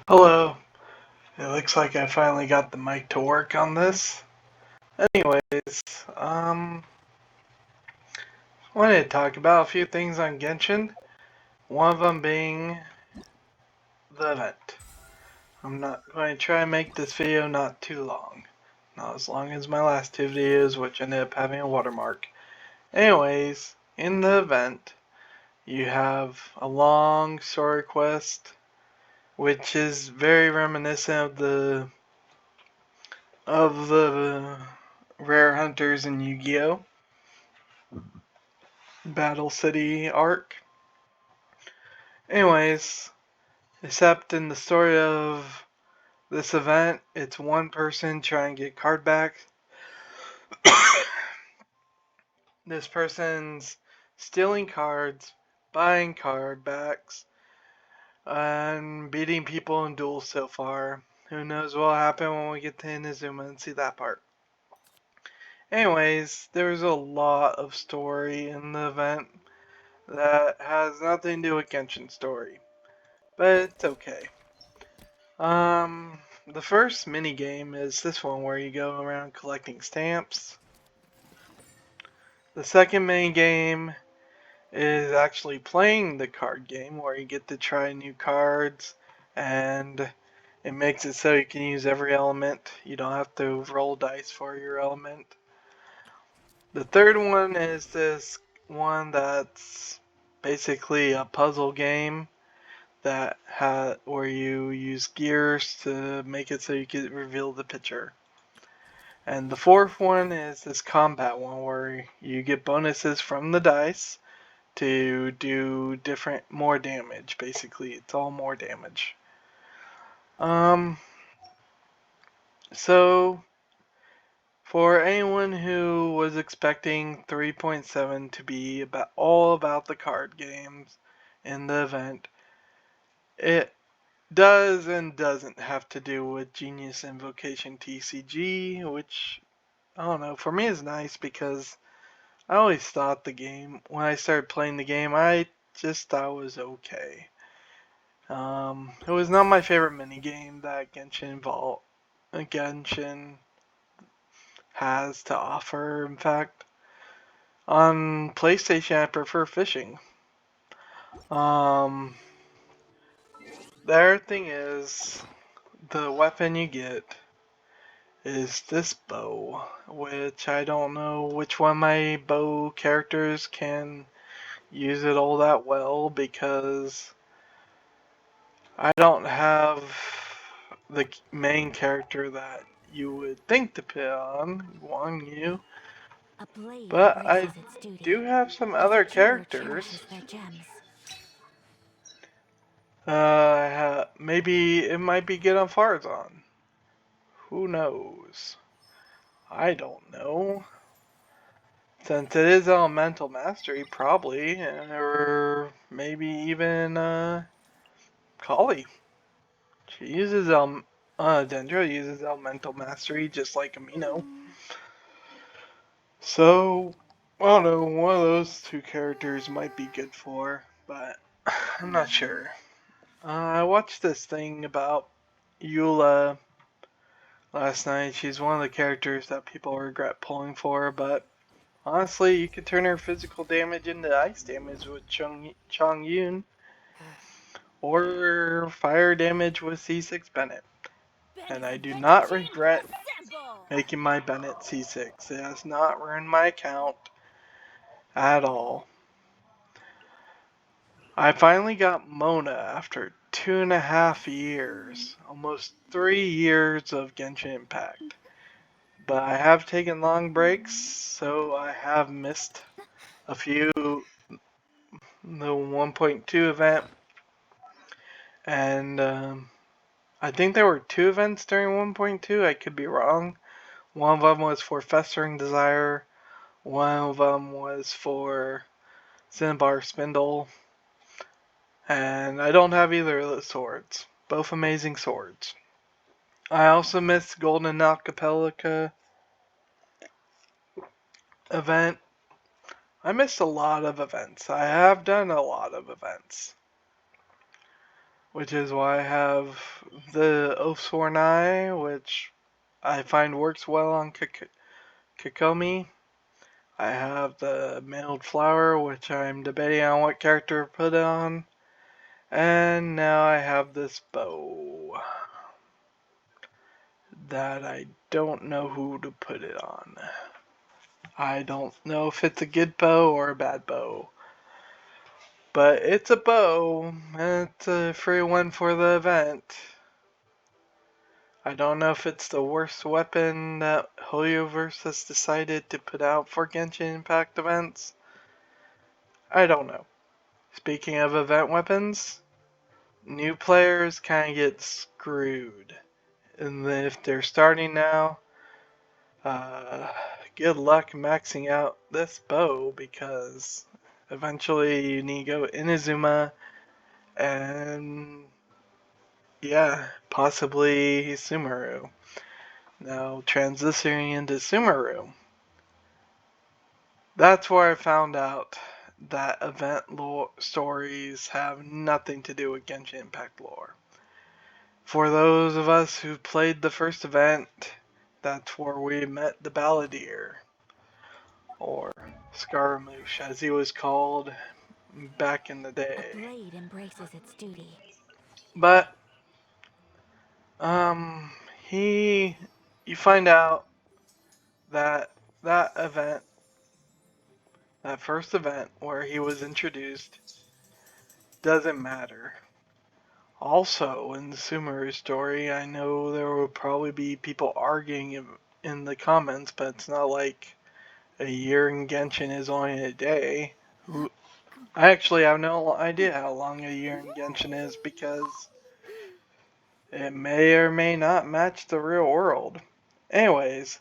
Hello. It looks like I finally got the mic to work on this. Anyways, wanted to talk about a few things on Genshin. One of them being the event. I'm not going to try and make this video not too long. Not as long as my last two videos, which ended up having a watermark. Anyways, in the event, you have a long story quest, which is very reminiscent of the rare hunters in Yu-Gi-Oh! Battle City arc. Anyways, except in the story of this event, it's one person trying to get card back. This person's stealing cards, buying card backs, and beating people in duels so far. Who knows what will happen when we get to Inazuma and see that part. Anyways, there's a lot of story in the event that has nothing to do with Genshin's story. But it's okay. The first mini game is this one where you go around collecting stamps. The second mini game is actually playing the card game where you get to try new cards and it makes it so you can use every element. You don't have to roll dice for your element. The third one is this one that's basically a puzzle game that where you use gears to make it so you can reveal the picture. And the fourth one is this combat one where you get bonuses from the dice to do more damage. Basically, it's all more damage. So for anyone who was expecting 3.7 to be all about the card games in the event, it does and doesn't have to do with Genius Invocation TCG, which, I don't know, for me is nice because I always thought when I started playing the game, I just thought it was okay. It was not my favorite minigame that Genshin has to offer. In fact, on PlayStation, I prefer fishing. The other thing is, the weapon you get is this bow, which I don't know which one of my bow characters can use it all that well because I don't have the main character that you would think to put on, Wang Yu, but I do have some other characters. Maybe it might be good on Farzan. Who knows? I don't know. Since it is Elemental Mastery, probably, or maybe even Kali. Dendra uses Elemental Mastery just like Amino. So, I don't know, one of those two characters might be good for, but I'm not sure. I watched this thing about Eula last night. She's one of the characters that people regret pulling for, but honestly, you could turn her physical damage into ice damage with Chong Yun, or fire damage with C6 Bennett. And I do not regret making my Bennett C6. It has not ruined my account at all. I finally got Mona after 2.5 years, almost 3 years of Genshin Impact. But I have taken long breaks, so I have missed a few, the 1.2 event, and I think there were 2 events during 1.2, I could be wrong. One of them was for Festering Desire, one of them was for Cinnabar Spindle, and I don't have either of the swords. Both amazing swords. I also missed Golden Alcapelica event. I missed a lot of events. I have done a lot of events. which is why I have the Oathsworn Eye, which I find works well on Kikomi. I have the Mailed Flower, which I'm debating on what character to put on. And now I have this bow that I don't know who to put it on. I don't know if it's a good bow or a bad bow. But it's a bow, and it's a free one for the event. I don't know if it's the worst weapon that Hoyoverse has decided to put out for Genshin Impact events. I don't know. Speaking of event weapons, new players kind of get screwed. And if they're starting now, uh, good luck maxing out this bow because eventually you need to go Inazuma and yeah, possibly Sumeru. Now transitioning into Sumeru. That's where I found out that event lore stories have nothing to do with Genshin Impact lore. For those of us who played the first event, that's where we met the Balladeer, or Scaramouche as he was called back in the A day. blade embraces its duty. But, um, he, you find out that that event, that first event where he was introduced, doesn't matter. Also, in the Sumeru story, I know there will probably be people arguing in the comments, but it's not like a year in Genshin is only a day. I actually have no idea how long a year in Genshin is because it may or may not match the real world. Anyways,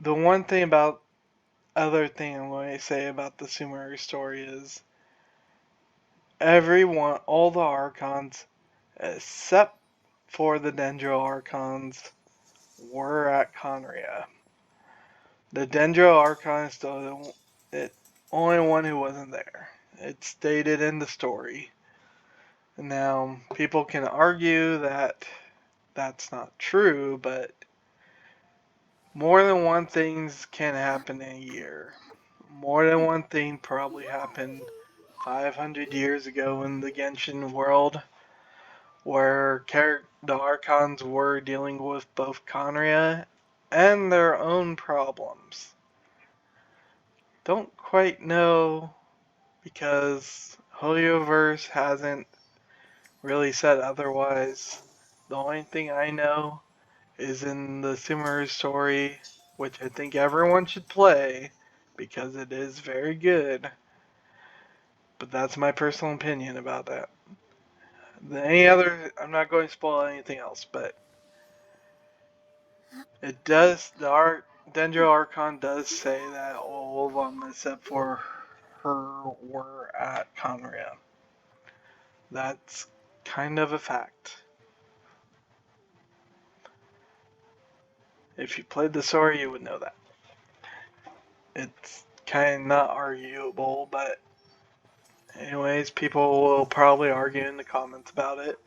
the one thing about other thing I'm going to say about the Sumeru story is everyone, all the Archons, except for the Dendro Archons, were at Conria. The Dendro Archon is the only one who wasn't there. It's stated in the story. Now, people can argue that that's not true, but more than one thing can happen in a year. More than one thing probably happened 500 years ago in the Genshin world, where the Archons were dealing with both Conria and their own problems. Don't quite know because Hoyoverse hasn't really said otherwise. The only thing I know is in the Sumeru story, which I think everyone should play because it is very good. But that's my personal opinion about that. Any other, I'm not going to spoil anything else, but it does, Dendro Archon does say that all of them except for her were at Conria. That's kind of a fact. If you played the story, you would know that. It's kind of not arguable, but anyways, people will probably argue in the comments about it.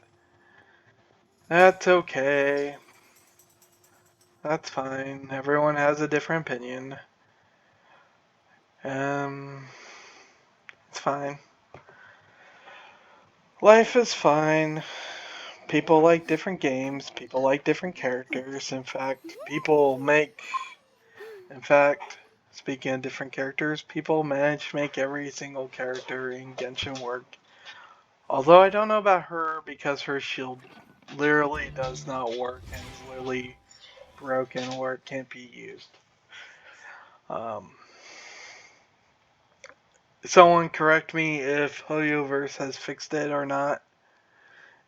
That's okay. That's fine. Everyone has a different opinion. It's fine. Life is fine. People like different games. People like different characters. In fact, speaking of different characters, people manage to make every single character in Genshin work. Although I don't know about her because her shield literally does not work and is literally broken where it can't be used. Um, Someone correct me if Hoyoverse has fixed it or not.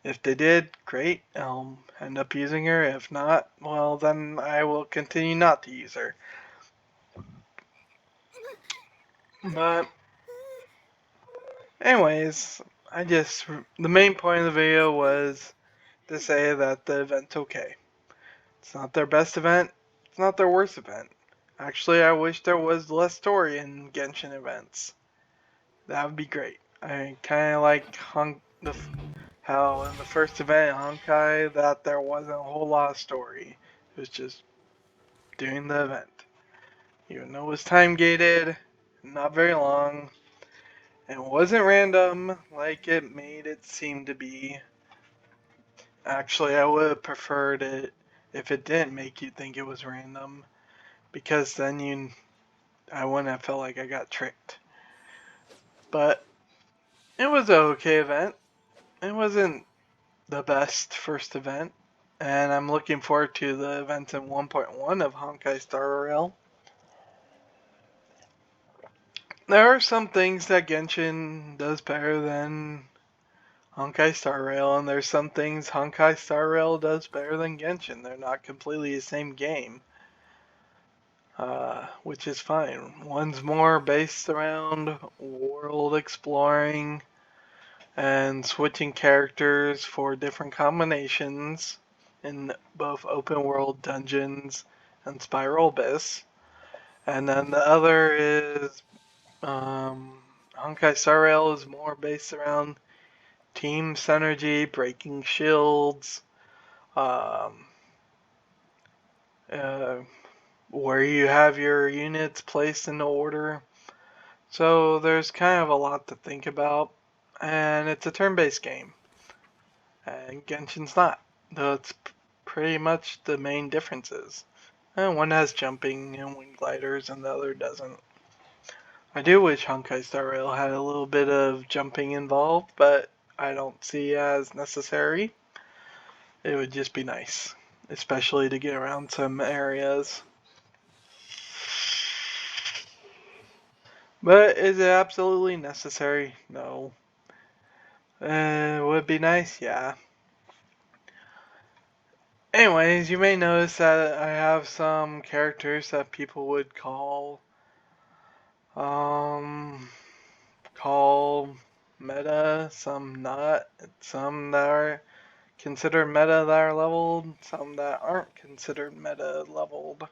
If they did, great. I'll end up using her. If not, well, then I will continue not to use her. But, anyways, the main point of the video was to say that the event's okay. It's not their best event. It's not their worst event. Actually, I wish there was less story in Genshin events. That would be great. I kind of like how in the first event in Honkai that there wasn't a whole lot of story. It was just doing the event. Even though it was time gated, not very long, and wasn't random like it made it seem to be. Actually, I would have preferred it if it didn't make you think it was random, because then I wouldn't have felt like I got tricked. But it was an okay event. It wasn't the best first event, and I'm looking forward to the event in 1.1 of Honkai Star Rail. There are some things that Genshin does better than Honkai Star Rail, and there's some things Honkai Star Rail does better than Genshin. They're not completely the same game, which is fine. One's more based around world exploring and switching characters for different combinations in both open world dungeons and Spiral Abyss. And then the other is Honkai Star Rail is more based around team synergy, breaking shields, um, uh, where you have your units placed in order. So there's kind of a lot to think about, and it's a turn-based game, and Genshin's not. Though it's pretty much the main differences. And one has jumping and wing gliders, and the other doesn't. I do wish Honkai Star Rail had a little bit of jumping involved, but I don't see as necessary. It would just be nice, especially to get around some areas. But is it absolutely necessary? No. Would it be nice? Yeah. Anyways, you may notice that I have some characters that people would um, call meta, some not, some that are considered meta that are leveled, some that aren't considered meta leveled.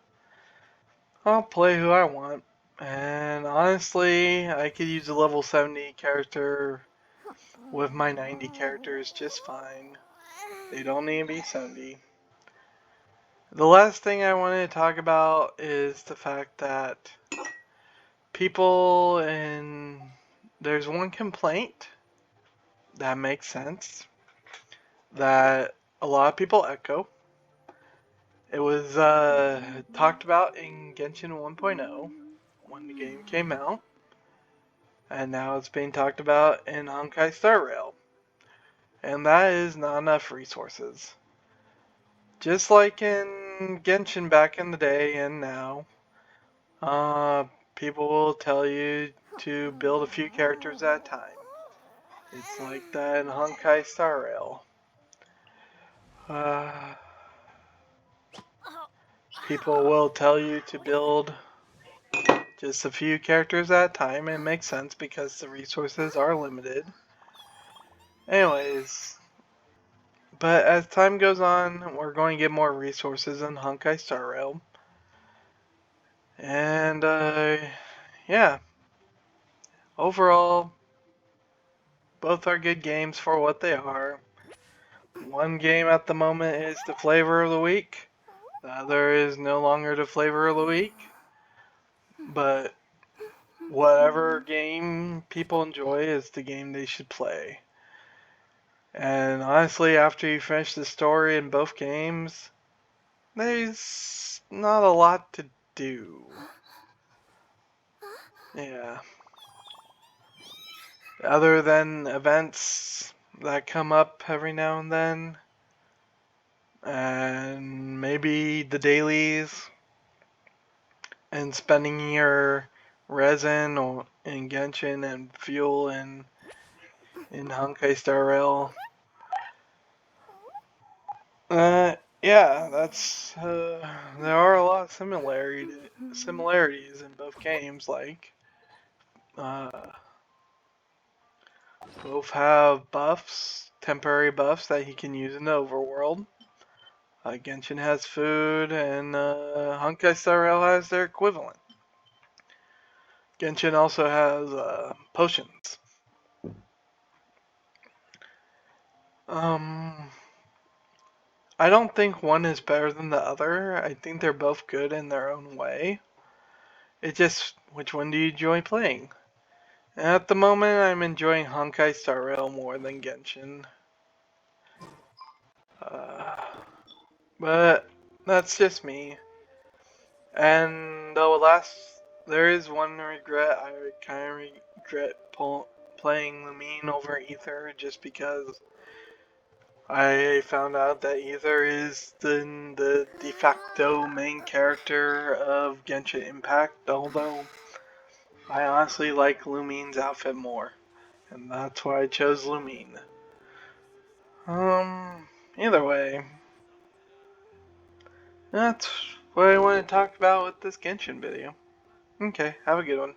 I'll play who I want. And honestly, I could use a level 70 character with my 90 characters just fine. They don't need to be 70. The last thing I wanted to talk about is the fact that people and there's one complaint that makes sense that a lot of people echo. It was talked about in Genshin 1.0 when the game came out, and now it's being talked about in Honkai Star Rail, and that is not enough resources. Just like in Genshin back in the day and now, uh, people will tell you to build a few characters at a time. It's like that in Honkai Star Rail. Uh, people will tell you to build just a few characters at a time. It makes sense because the resources are limited. Anyways, but as time goes on, we're going to get more resources in Honkai Star Rail. And, yeah, overall, both are good games for what they are. One game at the moment is the flavor of the week. The other is no longer the flavor of the week. But whatever game people enjoy is the game they should play. And honestly, after you finish the story in both games, there's not a lot to do. Yeah. Other than events that come up every now and maybe the dailies, and spending your resin or in Genshin and fuel in Honkai Star Rail. Yeah, that's there are a lot of similarities in both games. Like, uh, both have buffs, temporary buffs that you can use in the overworld. Genshin has food, and Honkai Star Rail has their equivalent. Genshin also has potions. Um, I don't think one is better than the other. I think they're both good in their own way. It just, which one do you enjoy playing? At the moment, I'm enjoying Honkai Star Rail more than Genshin. Uh, but that's just me. And there is one regret. I kind of regret playing Lumine over Ether just because I found out that Ether is the de facto main character of Genshin Impact, although I honestly like Lumine's outfit more. And that's why I chose Lumine. Either way, that's what I want to talk about with this Genshin video. Okay, have a good one.